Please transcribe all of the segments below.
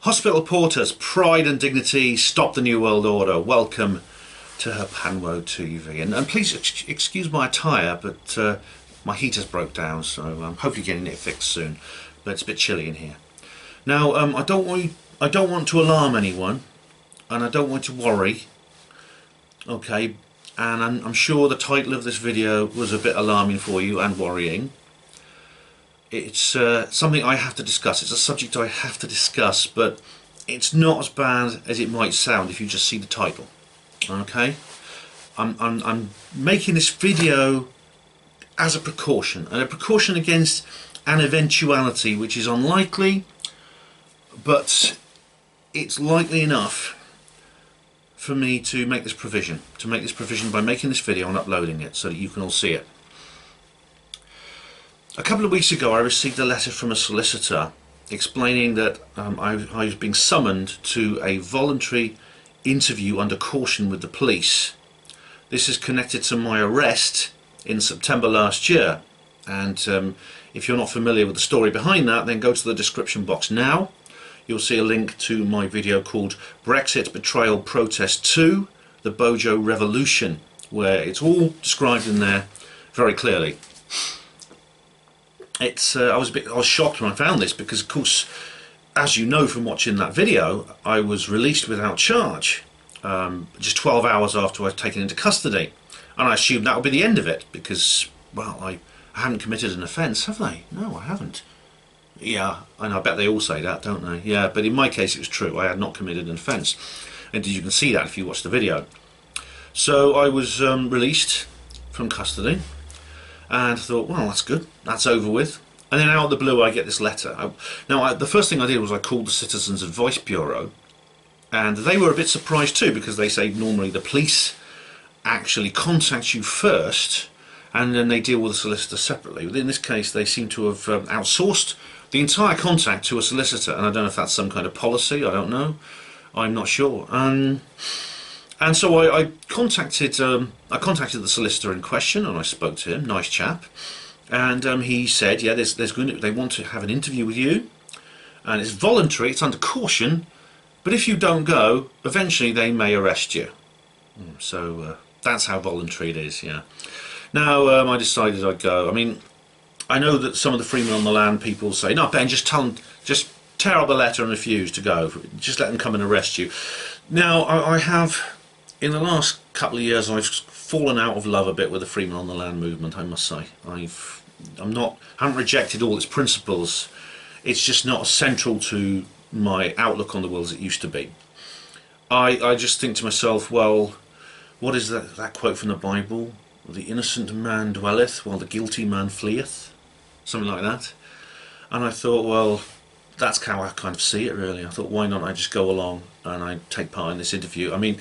Hospital porters, pride and dignity, stop the New World Order. Welcome to her Panwo TV. And please excuse my attire, but my heater's broke down, so I'm hopefully getting it fixed soon. But it's a bit chilly in here. Now, I don't want to alarm anyone, and I don't want to worry. Okay, and I'm sure the title of this video was a bit alarming for you and worrying. It's something I have to discuss. It's a subject I have to discuss, but it's not as bad as it might sound if you just see the title. Okay, I'm making this video as a precaution, and a precaution against an eventuality which is unlikely, but it's likely enough for me to make this provision. By making this video and uploading it so that you can all see it. A couple of weeks ago I received a letter from a solicitor explaining that I was being summoned to a voluntary interview under caution with the police. This is connected to my arrest in September last year, and if you're not familiar with the story behind that, then go to the description box now. You'll see a link to my video called Brexit Betrayal Protest 2, the Bojo Revolution, where it's all described in there very clearly. I was shocked when I found this because, of course, as you know from watching that video, I was released without charge just 12 hours after I was taken into custody, and I assumed that would be the end of it because, well, I haven't committed an offence, have I? No, I haven't. Yeah, and I bet they all say that, don't they? Yeah, but in my case it was true. I had not committed an offence, and you can see that if you watch the video. So I was released from custody, and I thought, well, that's good, that's over with. And then out of the blue I get this letter. The first thing I did was I called the Citizens Advice Bureau, and they were a bit surprised too, because they say normally the police actually contact you first and then they deal with the solicitor separately. But in this case they seem to have outsourced the entire contact to a solicitor, and I don't know if that's some kind of policy, I don't know, I'm not sure. And so I contacted the solicitor in question, and I spoke to him, nice chap, and he said, yeah, they want to have an interview with you, and it's voluntary, it's under caution, but if you don't go, eventually they may arrest you. So that's how voluntary it is, yeah. Now I decided I'd go. I mean, I know that some of the Freemen on the Land people say, no, Ben, just tell them, just tear up the letter and refuse to go. Just let them come and arrest you. Now, I have, in the last couple of years, I've fallen out of love a bit with the Freemen on the Land movement, I must say. I haven't rejected all its principles. It's just not as central to my outlook on the world as it used to be. I just think to myself, well, what is that quote from the Bible? The innocent man dwelleth while the guilty man fleeth. Something like that. And I thought, well, that's how I kind of see it really. I thought, why not I just go along and I take part in this interview. I mean,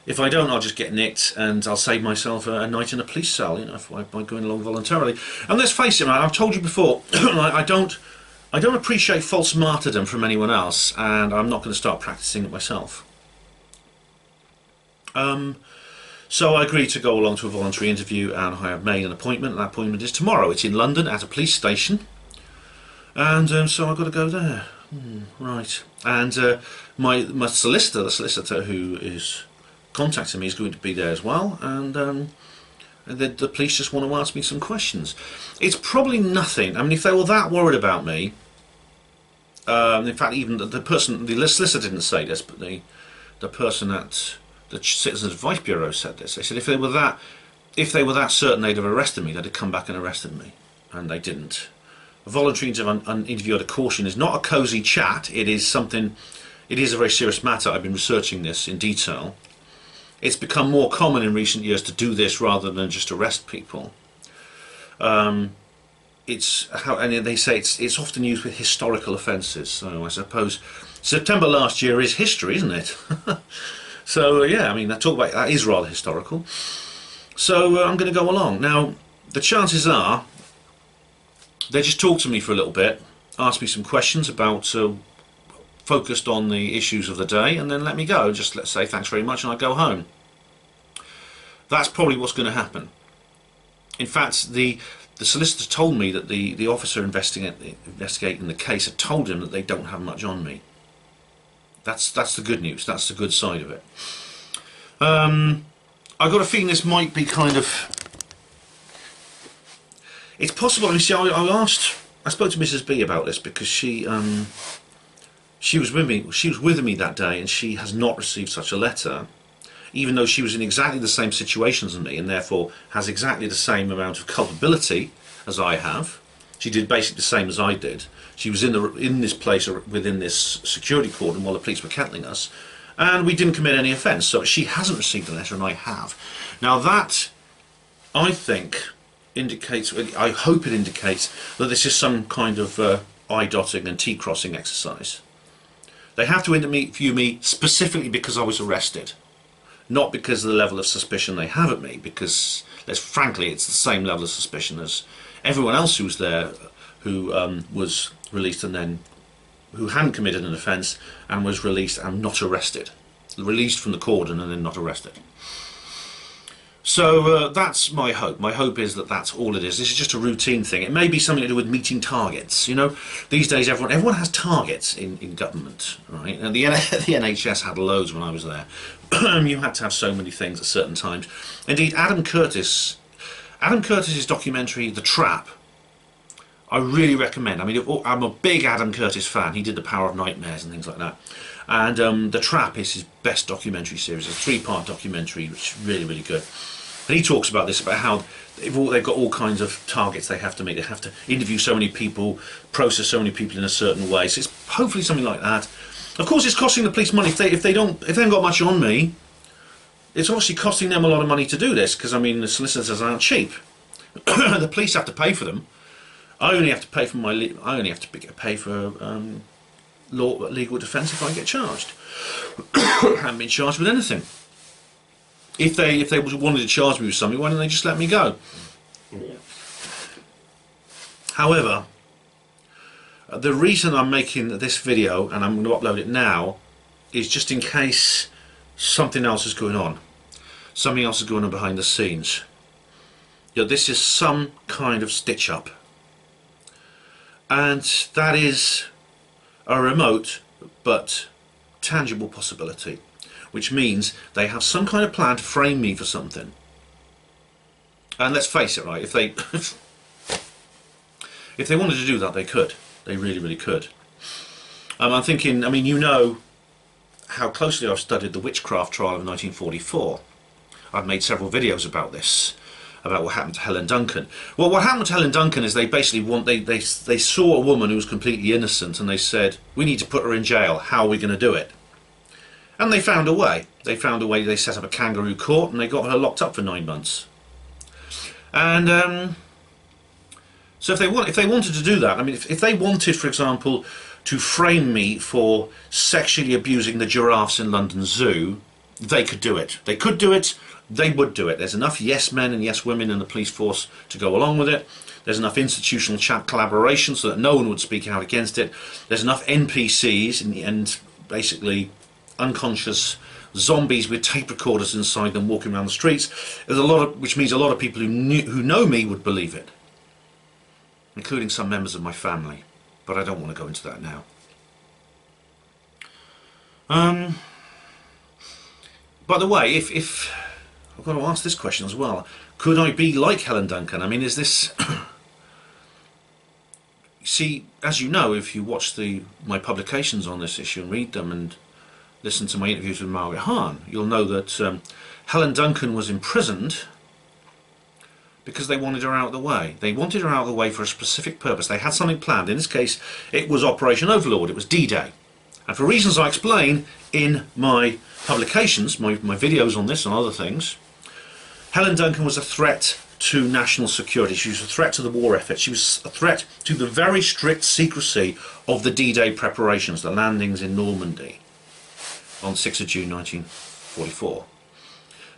if I don't, I'll just get nicked and I'll save myself a night in a police cell, you know, by going along voluntarily. And let's face it, man, I've told you before, I don't appreciate false martyrdom from anyone else, and I'm not going to start practicing it myself. So I agreed to go along to a voluntary interview, and I have made an appointment, and that appointment is tomorrow. It's in London at a police station, and so I've got to go there. Right. And my solicitor, the solicitor who is contacting me, is going to be there as well, and the police just want to ask me some questions. It's probably nothing. I mean, if they were that worried about me, in fact, even the solicitor didn't say this, but the person at the Citizens Advice Bureau said this. They said if they were that certain they'd have arrested me, they'd have come back and arrested me, and they didn't. A voluntary interview under caution is not a cosy chat. It is something. It is a very serious matter. I've been researching this in detail. It's become more common in recent years to do this rather than just arrest people. And they say it's often used with historical offences. So I suppose September last year is history, isn't it? So yeah, I mean, that is rather historical. So I'm going to go along. Now, the chances are they just talk to me for a little bit, ask me some questions about focused on the issues of the day, and then let me go. Just let's say thanks very much and I go home. That's probably what's going to happen. In fact, the solicitor told me that the officer investigating the case had told him that they don't have much on me. That's the good news. That's the good side of it. I've got a feeling this might be kind of... It's possible. You see, I spoke to Mrs. B about this because she was with me. She was with me that day, and she has not received such a letter, even though she was in exactly the same situation as me, and therefore has exactly the same amount of culpability as I have. She did basically the same as I did. She was in this place within this security cordon while the police were kettling us, and we didn't commit any offence. So she hasn't received a letter, and I have. Now that, I think, indicates, I hope it indicates, that this is some kind of I-dotting and T-crossing exercise. They have to interview me specifically because I was arrested, not because of the level of suspicion they have at me, because, frankly, it's the same level of suspicion as everyone else who was there, who was released and then, who hadn't committed an offence and was released and not arrested. Released from the cordon and then not arrested. So that's my hope. My hope is that that's all it is. This is just a routine thing. It may be something to do with meeting targets. You know, these days everyone has targets in government, right? And the NHS had loads when I was there. You had to have so many things at certain times. Indeed, Adam Curtis's documentary, The Trap, I really recommend. I mean, I'm a big Adam Curtis fan. He did The Power of Nightmares and things like that. And The Trap is his best documentary series. It's a 3-part documentary, which is really, really good. And he talks about this, about how they've got all kinds of targets they have to meet. They have to interview so many people, process so many people in a certain way. So it's hopefully something like that. Of course, it's costing the police money. If they haven't got much on me, it's obviously costing them a lot of money to do this, because I mean the solicitors aren't cheap. The police have to pay for them. I only have to pay for legal defence if I get charged. I haven't been charged with anything. If they wanted to charge me with something, why don't they just let me go? However, the reason I'm making this video, and I'm going to upload it now, is just in case something else is going on. Something else is going on behind the scenes. You know, this is some kind of stitch-up. And that is a remote but tangible possibility, which means they have some kind of plan to frame me for something. And let's face it, right, if they wanted to do that, they could. They really, really could. I'm thinking, I mean, you know how closely I've studied the witchcraft trial of 1944. I've made several videos about this, about what happened to Helen Duncan. Well, what happened to Helen Duncan is they basically they saw a woman who was completely innocent, and they said, we need to put her in jail. How are we going to do it? And they found a way. They found a way. They set up a kangaroo court, and they got her locked up for 9 months. And so if they wanted to do that, I mean, if they wanted, for example, to frame me for sexually abusing the giraffes in London Zoo, they could do it. They could do it. They would do it. There's enough yes men and yes women in the police force to go along with it. There's enough institutional collaboration so that no one would speak out against it. There's enough NPCs and basically unconscious zombies with tape recorders inside them walking around the streets. There's a lot of, which means a lot of people who know me would believe it, including some members of my family. But I don't want to go into that now. By the way, if I've got to ask this question as well, could I be like Helen Duncan? I mean, is this... See, as you know, if you watch my publications on this issue and read them and listen to my interviews with Margaret Hahn, you'll know that Helen Duncan was imprisoned because they wanted her out of the way. They wanted her out of the way for a specific purpose. They had something planned. In this case, it was Operation Overlord. It was D-Day. And for reasons I explain in my publications, my videos on this and other things, Helen Duncan was a threat to national security. She was a threat to the war effort. She was a threat to the very strict secrecy of the D-Day preparations, the landings in Normandy on 6th of June 1944.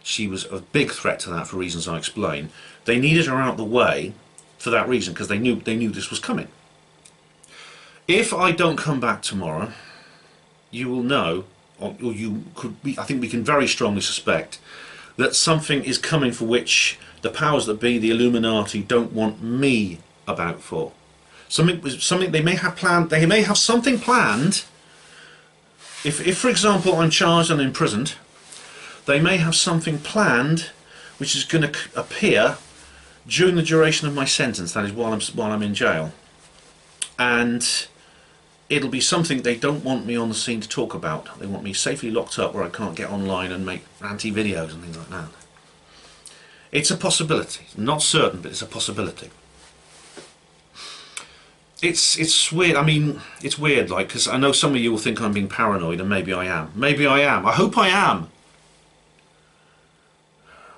She was a big threat to that for reasons I explain. They needed her out of the way for that reason, because they knew this was coming. If I don't come back tomorrow, you will know, or you could be, I think we can very strongly suspect that something is coming for which the powers that be, the Illuminati, don't want me about for. Something they may have planned. They may have something planned if for example I'm charged and imprisoned, they may have something planned which is going to appear during the duration of my sentence, that is while I'm in jail, and it'll be something they don't want me on the scene to talk about. They want me safely locked up where I can't get online and make ranty videos and things like that. It's a possibility. Not certain, but it's a possibility. It's weird. I mean, it's weird, like, because I know some of you will think I'm being paranoid, and maybe I am. Maybe I am. I hope I am.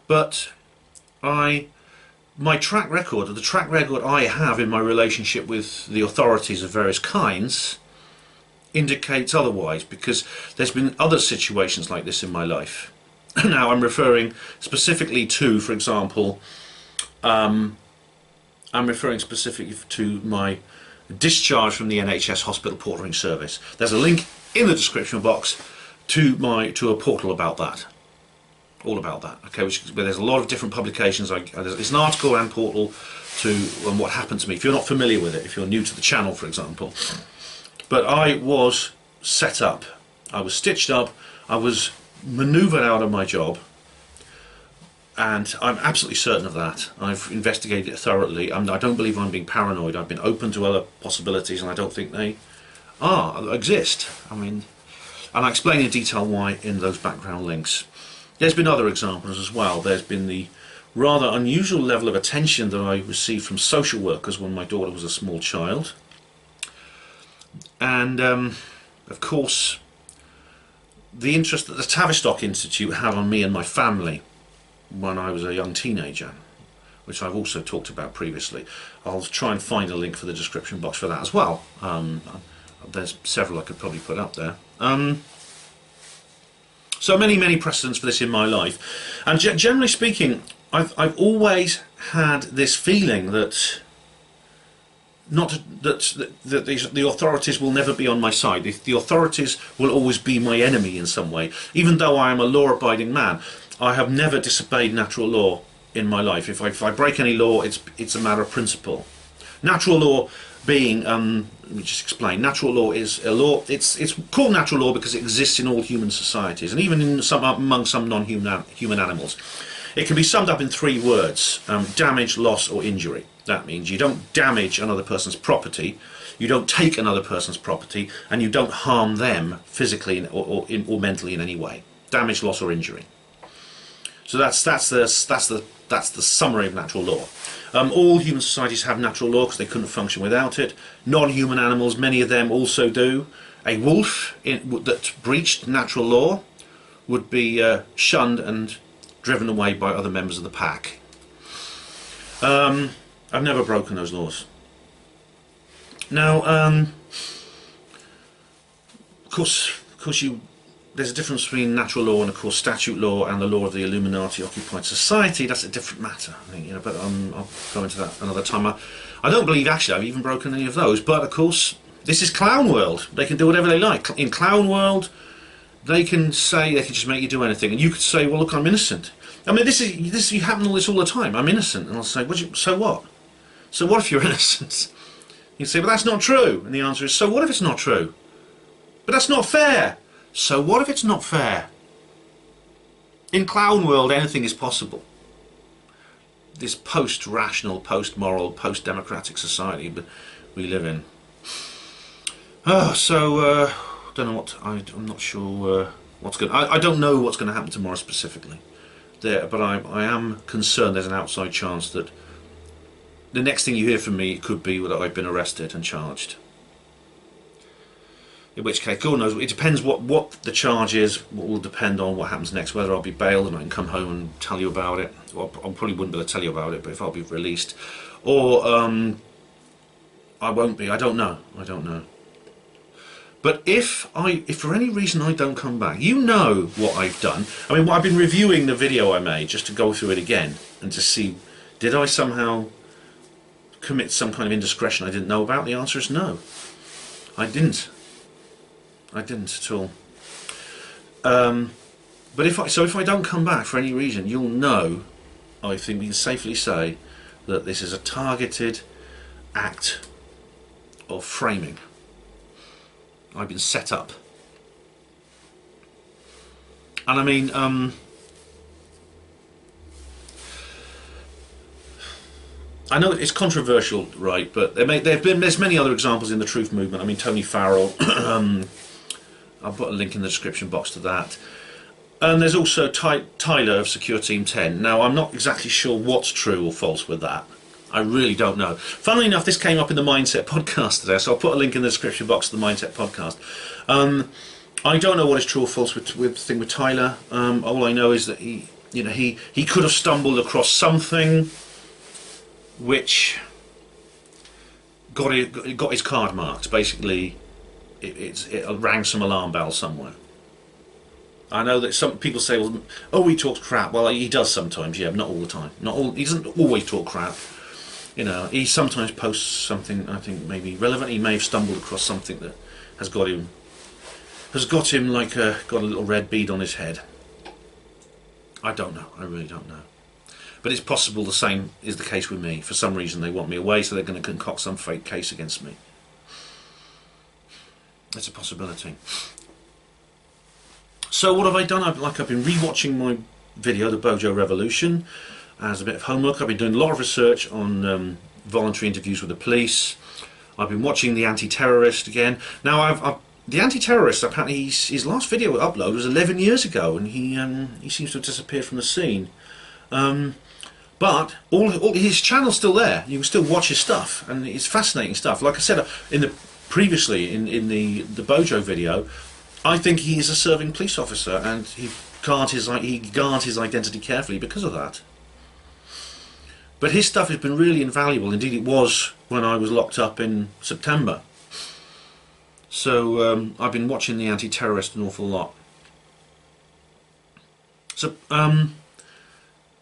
But my track record, or the track record I have in my relationship with the authorities of various kinds, indicates otherwise, because there's been other situations like this in my life. Now I'm referring specifically to, for example, I'm referring specifically to my discharge from the NHS hospital portering service. There's a link in the description box to a portal about that. All about that, okay, where there's a lot of different publications. It's an article and portal on what happened to me, if you're not familiar with it, if you're new to the channel, for example. But I was set up, I was stitched up, I was manoeuvred out of my job, and I'm absolutely certain of that. I've investigated it thoroughly. I don't believe I'm being paranoid. I've been open to other possibilities, and I don't think they exist. I mean, and I explain in detail why in those background links. There's been other examples as well. There's been the rather unusual level of attention that I received from social workers when my daughter was a small child. And, of course, the interest that the Tavistock Institute had on me and my family when I was a young teenager, which I've also talked about previously. I'll try and find a link for the description box for that as well. There's several I could probably put up there. So many precedents for this in my life, and generally speaking, I've always had this feeling that the authorities will never be on my side. The authorities will always be my enemy in some way. Even though I am a law-abiding man, I have never disobeyed natural law in my life. If I break any law, it's a matter of principle. Natural law being, let me just explain. Natural law is a law. It's called natural law because it exists in all human societies, and even in among some non-human animals. It can be summed up in 3 words: damage, loss, or injury. That means you don't damage another person's property, you don't take another person's property, and you don't harm them physically or mentally in any way. Damage, loss, or injury. So that's the summary of natural law. All human societies have natural law because they couldn't function without it. Non-human animals, many of them also do. A wolf that breached natural law would be shunned and driven away by other members of the pack. I've never broken those laws. Now, of course, there's a difference between natural law and, of course, statute law and the law of the Illuminati occupied society. That's a different matter, I think, but I'll go into that another time. I don't believe actually I've even broken any of those, but of course this is clown world. They can do whatever they like. In clown world, they can just make you do anything, and you could say, well, look, I'm innocent. I mean, you happen all the time. I'm innocent, and I'll say, so what? So what if you're innocent? You say, but that's not true, and the answer is, so what if it's not true? But that's not fair. So what if it's not fair? In clown world, anything is possible. This post-rational, post-moral, post-democratic society we live in. Don't know what I'm not sure what's going. I don't know what's going to happen tomorrow specifically. But I am concerned. There's an outside chance that the next thing you hear from me could be that I've been arrested and charged. In which case, God knows, it depends what the charge is. What will depend on what happens next, whether I'll be bailed and I can come home and tell you about it. Well, I probably wouldn't be able to tell you about it, but if I'll be released, or I won't be. I don't know. But if for any reason I don't come back, you know what I've done. I mean, I've been reviewing the video I made just to go through it again and to see, did I somehow commit some kind of indiscretion I didn't know about? The answer is no. I didn't at all. But if I don't come back for any reason, you'll know, I think we can safely say, that this is a targeted act of framing. I've been set up. And I mean, I know it's controversial, right? But there's many other examples in the truth movement. I mean, Tony Farrell. I'll put a link in the description box to that. And there's also Tyler of Secure Team 10. Now, I'm not exactly sure what's true or false with that. I really don't know. Funnily enough, this came up in the Mindset podcast today, so I'll put a link in the description box to the Mindset podcast. I don't know what is true or false with the thing with Tyler. All I know is that he could have stumbled across something which got his card marked. Basically, it rang some alarm bells somewhere. I know that some people say, well, oh, he talks crap. Well, he does sometimes, yeah, but not all the time. He doesn't always talk crap. You know, he sometimes posts something I think maybe relevant. He may have stumbled across something that has got him like got a little red bead on his head. I don't know. I really don't know. But it's possible the same is the case with me. For some reason they want me away, so they're going to concoct some fake case against me. It's a possibility. So what have I done? I've been rewatching my video, The Bojo Revolution, as a bit of homework. I've been doing a lot of research on voluntary interviews with the police. I've been watching The Anti-Terrorist again. Now, The Anti-Terrorist, apparently his last video upload was 11 years ago, and he seems to have disappeared from the scene. But all his channel's still there. You can still watch his stuff, and it's fascinating stuff. Like I said previously in the Bojo video, I think he is a serving police officer, and he guards his identity carefully because of that. But his stuff has been really invaluable. Indeed, it was when I was locked up in September. So I've been watching The Anti-Terrorist an awful lot. So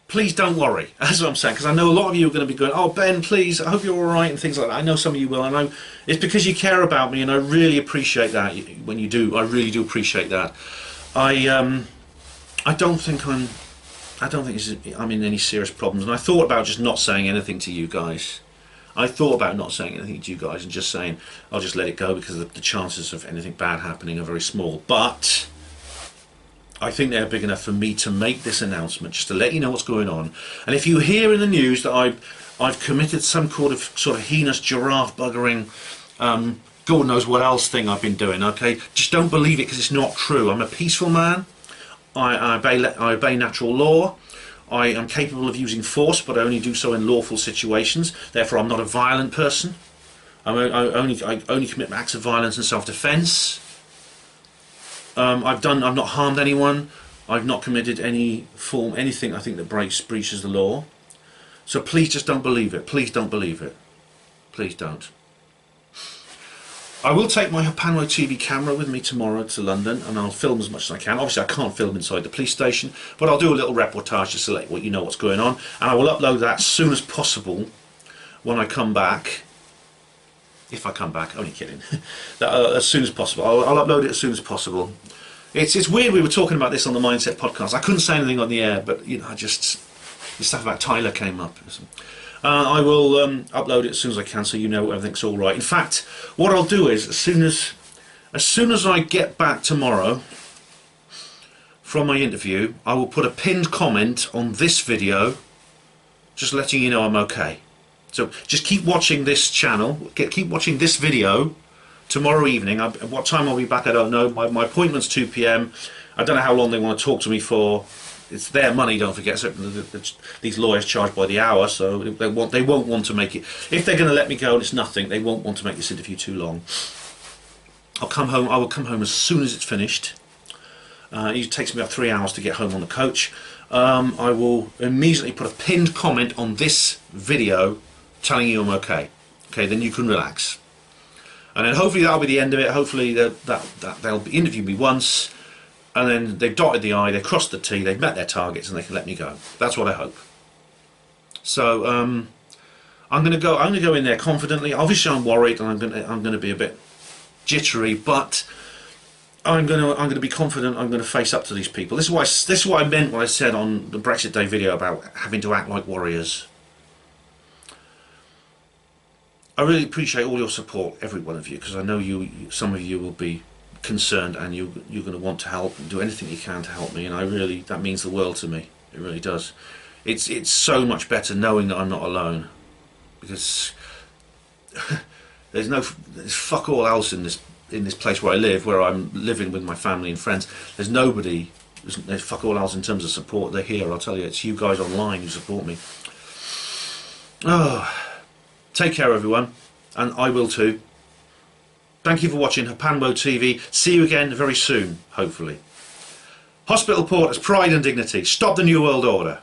please don't worry. That's what I'm saying, because I know a lot of you are going to be going, oh Ben, please, I hope you're all right, and things like that. I know some of you will. I know it's because you care about me, and I really appreciate that. When you do, I really do appreciate that. I don't think I'm in any serious problems, and I thought about just not saying anything to you guys. I thought about not saying anything to you guys and just saying I'll just let it go, because the chances of anything bad happening are very small. But I think they're big enough for me to make this announcement, just to let you know what's going on. And if you hear in the news that I've committed some sort of heinous giraffe buggering, God knows what else thing I've been doing, okay, just don't believe it, because it's not true. I'm a peaceful man. I obey natural law. I am capable of using force, but I only do so in lawful situations. Therefore, I'm not a violent person. I only commit acts of violence and self-defense. I've not harmed anyone. I've not committed anything I think that breaches the law. So please just don't believe it. Please don't believe it. Please don't. I will take my Panmo TV camera with me tomorrow to London, and I'll film as much as I can. Obviously I can't film inside the police station, but I'll do a little reportage just to let you know what's going on, and I will upload that as soon as possible when I come back. If I come back, only kidding. As soon as possible. I'll upload it as soon as possible. It's weird, we were talking about this on the Mindset podcast. I couldn't say anything on the air, but you know, the stuff about Tyler came up. I will upload it as soon as I can, so you know everything's all right. In fact, what I'll do is, as soon as I get back tomorrow from my interview, I will put a pinned comment on this video, just letting you know I'm okay. So just keep watching this channel, keep watching this video tomorrow evening. What time I'll be back, I don't know. My appointment's 2 PM. I don't know how long they want to talk to me for. It's their money, don't forget. So these lawyers charge by the hour, so they won't want to make it. If they're going to let me go and it's nothing, they won't want to make this interview too long. I will come home as soon as it's finished. It takes me about 3 hours to get home on the coach. I will immediately put a pinned comment on this video telling you I'm okay. Okay, then you can relax. And then hopefully that'll be the end of it. Hopefully they'll interview me once, and then they've dotted the I, they've crossed the T, they've met their targets, and they can let me go. That's what I hope. So I'm going to go in there confidently. Obviously I'm worried, and I'm going to be a bit jittery, but I'm going to be confident. I'm going to face up to these people. This is what I meant when I said on the Brexit Day video about having to act like warriors. I really appreciate all your support, every one of you, because I know some of you will be concerned, and you're going to want to help and do anything you can to help me, and that means the world to me. It really does. It's so much better knowing that I'm not alone, because there's fuck all else in this place where I live, where I'm living with my family and friends. There's nobody. There's fuck all else in terms of support. They're here. I'll tell you, it's you guys online who support me. Oh, take care, everyone, and I will too. Thank you for watching Hapanwo TV. See you again very soon, hopefully. Hospital Port as pride and dignity. Stop the New World Order.